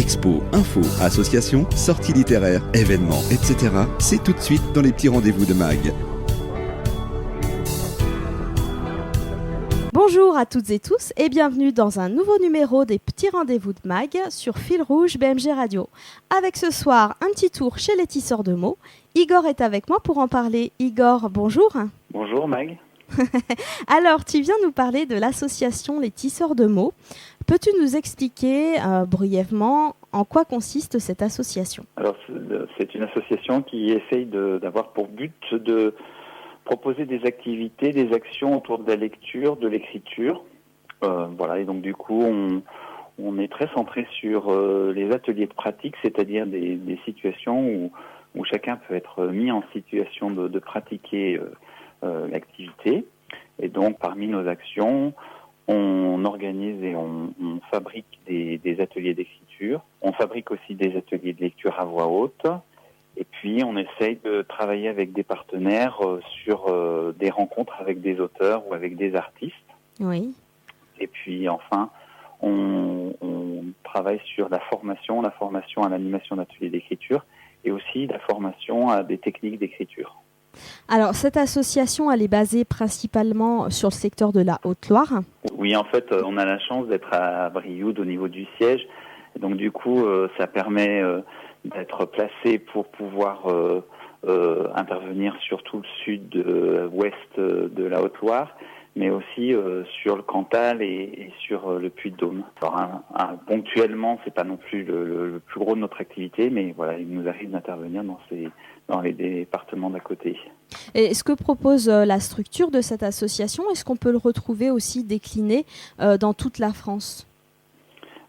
Expo, infos, associations, sorties littéraires, événements, etc. C'est tout de suite dans les petits rendez-vous de Mag. Bonjour à toutes et tous et bienvenue dans un nouveau numéro des petits rendez-vous de Mag sur Fil Rouge BMG Radio. Avec ce soir un petit tour chez les tisseurs de mots. Igor est avec moi pour en parler. Igor, bonjour. Bonjour Mag. Alors, tu viens nous parler de l'association Les Tisseurs de mots. Peux-tu nous expliquer brièvement en quoi consiste cette association ? Alors, c'est une association qui essaye d'avoir pour but de proposer des activités, des actions autour de la lecture, de l'écriture. Voilà, et donc du coup, on est très centré sur les ateliers de pratique, c'est-à-dire des situations où chacun peut être mis en situation de pratiquer l'activité. Et donc, parmi nos actions, on organise et on fabrique des ateliers d'écriture. On fabrique aussi des ateliers de lecture à voix haute. Et puis, on essaye de travailler avec des partenaires sur des rencontres avec des auteurs ou avec des artistes. Oui. Et puis, enfin, on travaille sur la formation à l'animation d'ateliers d'écriture et aussi la formation à des techniques d'écriture. Alors, cette association, elle est basée principalement sur le secteur de la Haute-Loire. Oui, en fait, on a la chance d'être à Brioude au niveau du siège. Et donc, du coup, ça permet d'être placé pour pouvoir intervenir sur tout le sud-ouest de la Haute-Loire, mais aussi sur le Cantal et sur le Puy-de-Dôme. Alors, ponctuellement, c'est pas non plus le plus gros de notre activité, mais voilà, il nous arrive d'intervenir dans les départements d'à côté. Et ce que propose la structure de cette association, est-ce qu'on peut le retrouver aussi décliné dans toute la France ?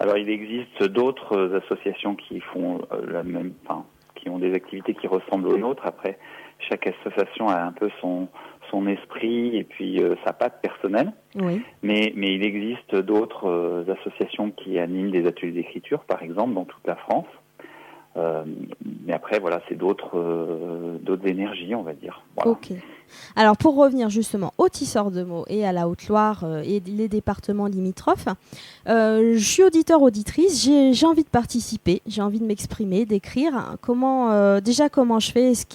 Alors, il existe d'autres associations qui font qui ont des activités qui ressemblent aux nôtres. Après, chaque association a un peu son esprit et puis sa patte personnelle. Oui. Mais il existe d'autres associations qui animent des ateliers d'écriture, par exemple, dans toute la France. Mais après, voilà, c'est d'autres énergies, on va dire. Voilà. Ok. Alors, pour revenir justement aux tisseurs de mots et à la Haute-Loire et les départements limitrophes, je suis auditeur-auditrice, j'ai envie de participer, j'ai envie de m'exprimer, d'écrire. Comment je fais ? Est-ce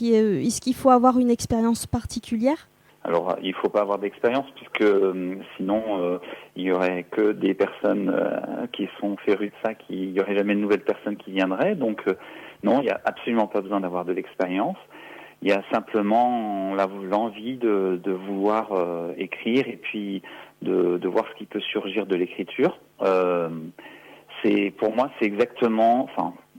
qu'il faut avoir une expérience particulière ? Alors, il ne faut pas avoir d'expérience puisque sinon, il y aurait que des personnes qui sont férues de ça, il n'y aurait jamais de nouvelles personnes qui viendraient. Donc, non, il n'y a absolument pas besoin d'avoir de l'expérience. Il y a simplement l'envie de vouloir écrire et puis de voir ce qui peut surgir de l'écriture. Pour moi, c'est exactement...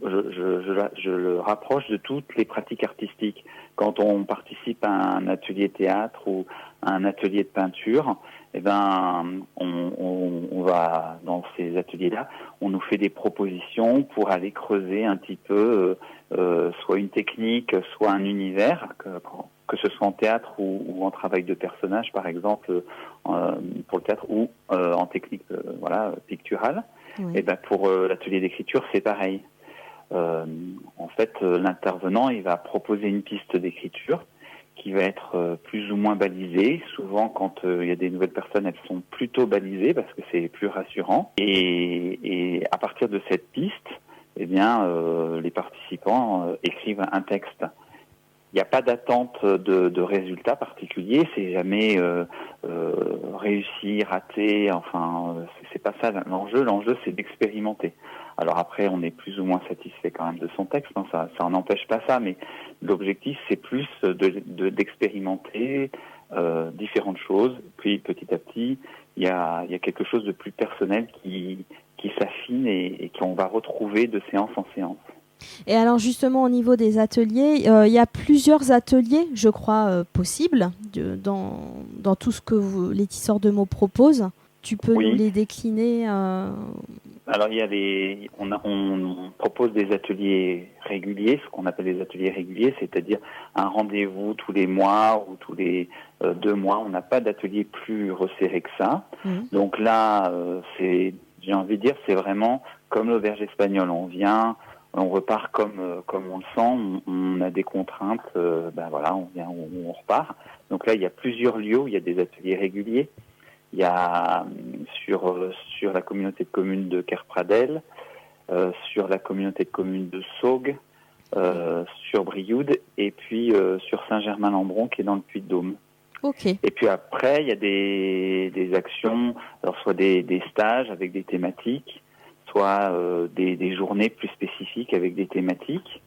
Je le rapproche de toutes les pratiques artistiques. Quand on participe à un atelier théâtre ou à un atelier de peinture, eh ben, on va dans ces ateliers-là, on nous fait des propositions pour aller creuser un petit peu, soit une technique, soit un univers, que ce soit en théâtre ou en travail de personnage, par exemple, pour le théâtre ou en technique, picturale. Oui. Et ben pour l'atelier d'écriture, c'est pareil. En fait, l'intervenant, il va proposer une piste d'écriture qui va être plus ou moins balisée. Souvent, quand il y a des nouvelles personnes, elles sont plutôt balisées parce que c'est plus rassurant. Et à partir de cette piste, eh bien, les participants écrivent un texte. Il n'y a pas d'attente de résultats particuliers. C'est jamais réussi, raté. Enfin, c'est pas ça l'enjeu. L'enjeu, c'est d'expérimenter. Alors après, on est plus ou moins satisfait quand même de son texte, hein, ça n'empêche pas ça, mais l'objectif, c'est plus d'expérimenter différentes choses. Puis petit à petit, il y a quelque chose de plus personnel qui s'affine et qu'on va retrouver de séance en séance. Et alors justement, au niveau des ateliers, il y a plusieurs ateliers, je crois, possibles dans tout ce que les tisseurs de mots proposent. Tu peux nous les décliner Alors, on propose des ateliers réguliers, ce qu'on appelle des ateliers réguliers, c'est-à-dire un rendez-vous tous les mois ou tous les 2 mois. On n'a pas d'atelier plus resserré que ça. Donc là, j'ai envie de dire, c'est vraiment comme l'auberge espagnole. On vient, on repart comme on le sent. On a des contraintes, on vient, on repart. Donc là, il y a plusieurs lieux où il y a des ateliers réguliers. Il y a sur la communauté de communes de Kerpradel, sur la communauté de communes de Saugues, sur Brioude et puis sur Saint-Germain-Lambron qui est dans le Puy-de-Dôme. Ok. Et puis après, il y a des actions, alors soit des stages avec des thématiques, soit des journées plus spécifiques avec des thématiques.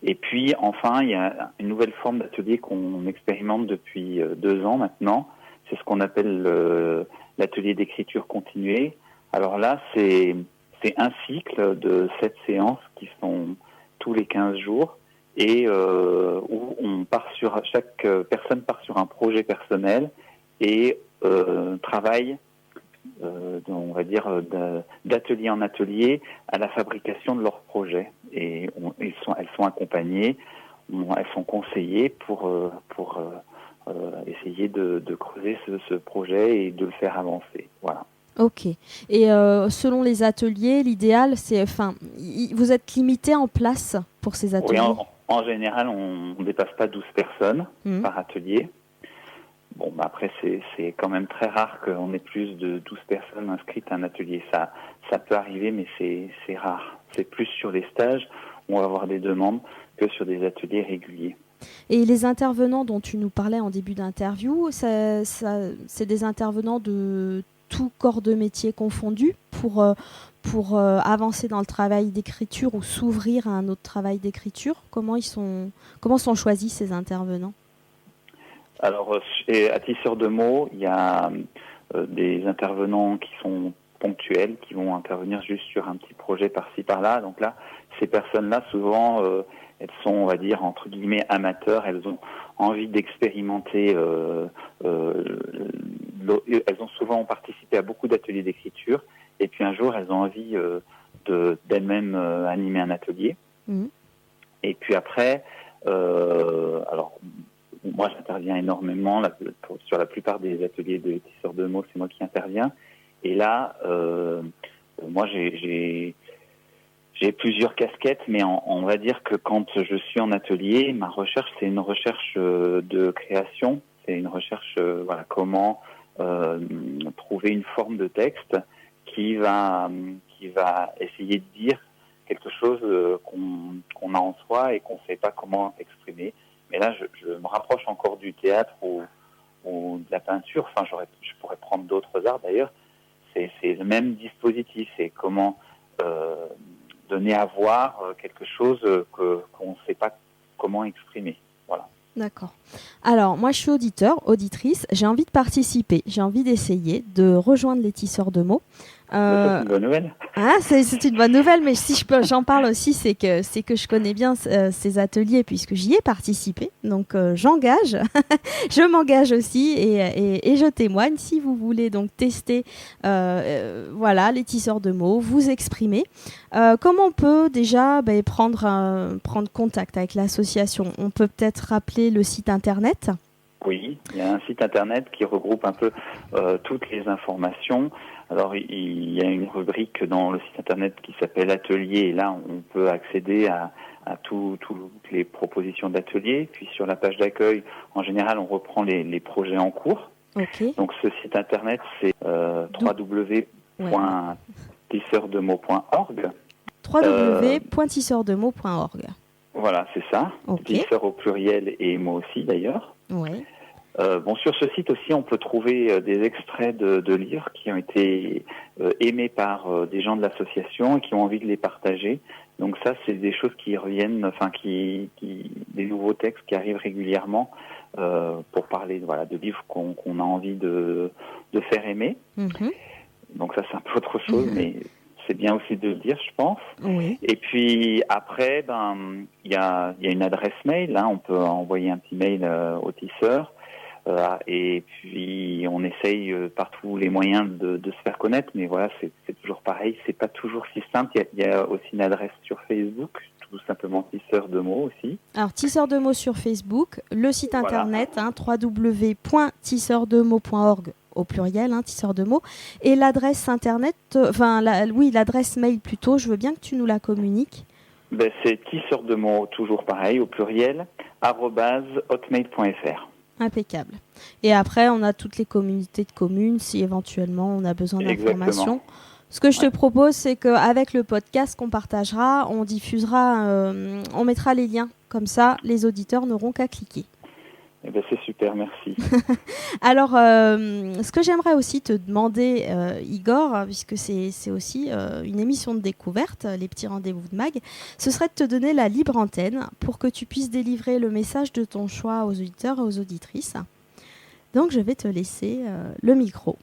Et puis enfin, il y a une nouvelle forme d'atelier qu'on expérimente depuis 2 ans maintenant. C'est ce qu'on appelle l'atelier d'écriture continuée. Alors là, c'est un cycle de 7 séances qui sont tous les 15 jours et où on part chaque personne part sur un projet personnel et travaille, on va dire, d'atelier en atelier à la fabrication de leur projet. Et elles sont accompagnées, elles sont conseillées pour essayer de creuser ce projet et de le faire avancer. Voilà. Ok. Et selon les ateliers, l'idéal, c'est, vous êtes limité en place pour ces ateliers? Oui, en général, on ne dépasse pas 12 personnes par atelier. Bon, après, c'est quand même très rare qu'on ait plus de 12 personnes inscrites à un atelier. Ça peut arriver, mais c'est rare. C'est plus sur les stages où on va avoir des demandes que sur des ateliers réguliers. Et les intervenants dont tu nous parlais en début d'interview, c'est des intervenants de tout corps de métier confondu pour avancer dans le travail d'écriture ou s'ouvrir à un autre travail d'écriture. Comment sont choisis ces intervenants? Alors, à Tisseur de mots, il y a des intervenants qui sont ponctuels, qui vont intervenir juste sur un petit projet par-ci, par-là. Donc là, ces personnes-là, souvent, elles sont, on va dire, entre guillemets, amateurs. Elles ont envie d'expérimenter. Elles ont souvent participé à beaucoup d'ateliers d'écriture. Et puis un jour, elles ont envie d'elles-mêmes animer un atelier. Et puis après, alors, moi, j'interviens énormément. Sur la plupart des ateliers de tisseurs de mots, c'est moi qui interviens. Et là, moi, j'ai plusieurs casquettes, mais on va dire que quand je suis en atelier, ma recherche, c'est une recherche de création. C'est une recherche, comment trouver une forme de texte qui va essayer de dire quelque chose qu'on a en soi et qu'on ne sait pas comment exprimer. Mais là, je me rapproche encore du théâtre ou de la peinture. Enfin, je pourrais prendre d'autres arts d'ailleurs. C'est le même dispositif. C'est comment donner à voir quelque chose qu'on ne sait pas comment exprimer. Voilà. D'accord. Alors, moi, je suis auditrice. J'ai envie de participer. J'ai envie d'essayer de rejoindre les tisseurs de mots. C'est une bonne nouvelle. C'est une bonne nouvelle, mais si j'en parle aussi, c'est que je connais bien ces ateliers puisque j'y ai participé. Donc, j'engage. Je m'engage aussi et je témoigne. Si vous voulez donc tester les tisseurs de mots, vous exprimer. Comment on peut déjà prendre contact avec l'association? On peut peut-être rappeler le site internet. Oui, il y a un site internet qui regroupe un peu toutes les informations. Alors, il y a une rubrique dans le site internet qui s'appelle Atelier, et là, on peut accéder à toutes les propositions d'ateliers. Puis sur la page d'accueil, en général, on reprend les projets en cours. Okay. Donc, ce site internet, c'est www.tisseurdemot.org. www.tisseurdemot.org. Voilà, c'est ça. Okay. Tisseur au pluriel et moi aussi, d'ailleurs. Ouais. Sur ce site aussi, on peut trouver des extraits de livres qui ont été aimés par des gens de l'association et qui ont envie de les partager. Donc ça, c'est des choses qui reviennent, des nouveaux textes qui arrivent régulièrement pour parler de livres qu'on a envie de faire aimer. Mm-hmm. Donc ça, c'est un peu autre chose, mais c'est bien aussi de le dire, je pense. Oui. Et puis après, il y a une adresse mail. Là, on peut envoyer un petit mail aux tisseurs. Et puis on essaye par tous les moyens de se faire connaître, mais voilà, c'est toujours pareil, c'est pas toujours si simple. Il y a aussi une adresse sur Facebook, tout simplement Tisseur de mots aussi. Alors Tisseur de mots sur Facebook, le site internet www.tisseurdemot.org au pluriel, tisseur de mots, et l'adresse internet, l'adresse mail plutôt. Je veux bien que tu nous la communiques. C'est tisseur de mots, toujours pareil, au pluriel, @hotmail.fr. Impeccable. Et après, on a toutes les communautés de communes, si éventuellement on a besoin d'informations. Ce que je te propose, c'est qu'avec le podcast qu'on partagera, on diffusera, on mettra les liens. Comme ça, les auditeurs n'auront qu'à cliquer. Eh ben, c'est super, merci. Alors, ce que j'aimerais aussi te demander, Igor, puisque c'est aussi une émission de découverte, les petits rendez-vous de Mag, ce serait de te donner la libre antenne pour que tu puisses délivrer le message de ton choix aux auditeurs et aux auditrices. Donc, je vais te laisser le micro.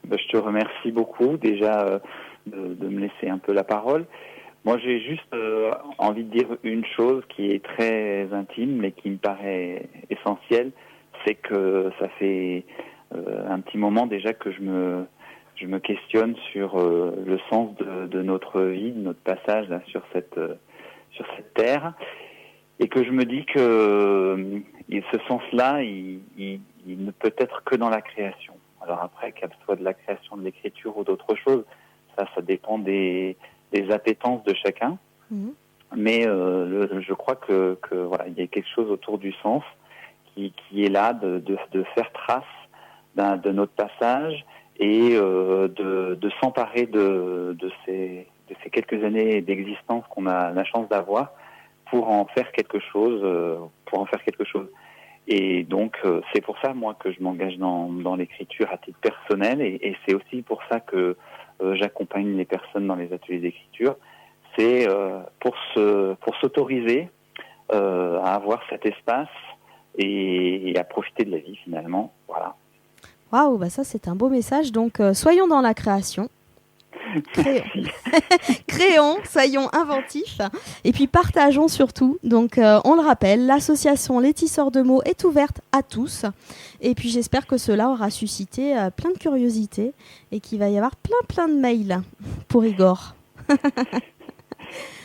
Ben, je te remercie beaucoup déjà de me laisser un peu la parole. Moi, j'ai juste envie de dire une chose qui est très intime, mais qui me paraît essentielle, c'est que ça fait un petit moment déjà que je me questionne sur le sens de notre vie, de notre passage là, sur cette terre, et que je me dis que ce sens-là, il ne peut être que dans la création. Alors après, qu'elle soit de la création de l'écriture ou d'autres choses, ça dépend des appétences de chacun, mais je crois que voilà, il y a quelque chose autour du sens qui est là de faire trace de notre passage et de s'emparer de ces quelques années d'existence qu'on a la chance d'avoir pour en faire quelque chose, Et donc c'est pour ça moi que je m'engage dans l'écriture à titre personnel et c'est aussi pour ça que j'accompagne les personnes dans les ateliers d'écriture, c'est pour s'autoriser à avoir cet espace et à profiter de la vie finalement. Voilà. Waouh, bah ça c'est un beau message. Donc soyons dans la création. Créons, soyons inventifs et puis partageons surtout. Donc on le rappelle, l'association Les Tisseurs de mots est ouverte à tous et puis j'espère que cela aura suscité plein de curiosité et qu'il va y avoir plein de mails pour Igor.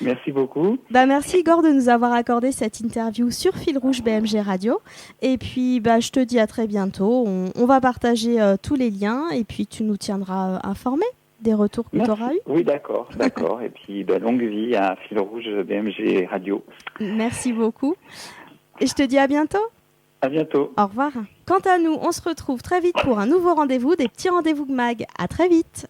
Merci beaucoup. Merci Igor de nous avoir accordé cette interview sur Fil Rouge BMG Radio et puis je te dis à très bientôt. On va partager tous les liens et puis tu nous tiendras informés des retours que tu auras eu. Oui, d'accord. Et puis, longue vie à Fil Rouge BMG Radio. Merci beaucoup. Et je te dis à bientôt. À bientôt. Au revoir. Quant à nous, on se retrouve très vite pour un nouveau rendez-vous des petits rendez-vous de Mag. À très vite.